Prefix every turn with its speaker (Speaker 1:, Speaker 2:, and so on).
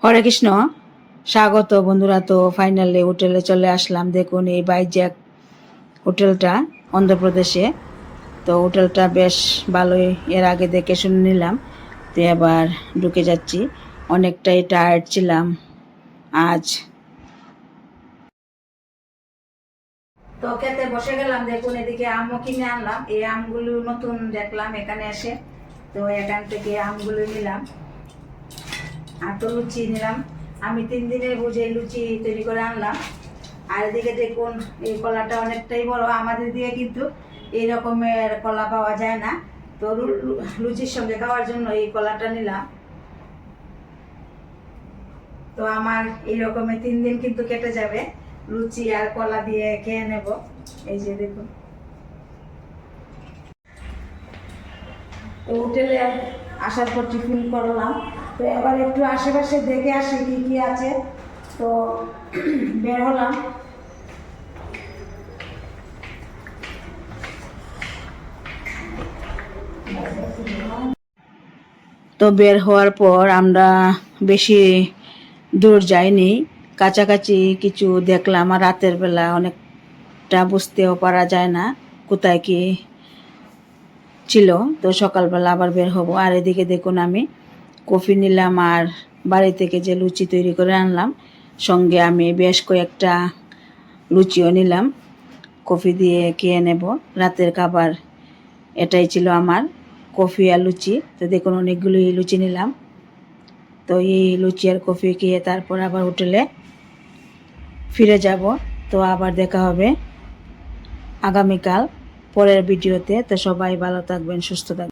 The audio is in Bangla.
Speaker 1: হরে কৃষ্ণ। স্বাগত বন্ধুরা। তো ফাইনালি হোটেলে চলে আসলাম। দেখুন এই বাইজ্যাক হোটেলটা অন্ধ্রপ্রদেশে। তো হোটেলটা বেশ ভালোই, এর আগে দেখে শুনে নিলাম। তো এবার ঢুকে যাচ্ছি। অনেকটাই টায়ার্ড ছিলাম আজ। তো খেতে বসে গেলাম। দেখুন এদিকে আমও কিনে আনলাম। এই আমগুলো নতুন দেখলাম এখানে এসে, তো এখান থেকে আমগুলো নিলাম। আর তো লুচি নিলাম। আমি 3 দিনের বুঝে লুচি তৈরি করে আনলাম। আর এদিকে দেখুন এই কলাটা অনেকটাই বড়। আমাদের দিকে কিন্তু এই রকমের কলা পাওয়া যায় না। তো লুচির সঙ্গে খাওয়ার জন্য এই কলাটা নিলাম। তো আমার এই রকমের 3 দিন কিন্তু কেটে যাবে লুচি আর কলা দিয়ে খেয়ে নেব। এই যে দেখুন, তো হোটেলে আসার পর টিফিন করলাম। তো এবার একটু আশেপাশে দেখে আসি কি কি আছে। তো বের হলাম। তো বের হওয়ার পর আমরা বেশি দূর যাইনি, কাছাকাছি কিছু দেখলাম। আর রাতের বেলা অনেকটা বুঝতেও পারা যায় না কোথায় কি ছিল। তো সকালবেলা আবার বের হব। আর এদিকে দেখুন আমি কফি নিলাম আর বাড়ি থেকে যে লুচি তৈরি করে আনলাম, সঙ্গে আমি বেশ কয়েকটা লুচিও নিলাম। কফি দিয়ে খেয়ে নেব। রাতের খাবার এটাই ছিল আমার, কফি আর লুচি। তো দেখুন অনেকগুলোই লুচি নিলাম। তো এই লুচি আর কফি খেয়ে তারপর আবার হোটেলে ফিরে যাব। তো আবার দেখা হবে আগামীকাল পরের ভিডিওতে। তো সবাই ভালো থাকবেন, সুস্থ থাকবেন।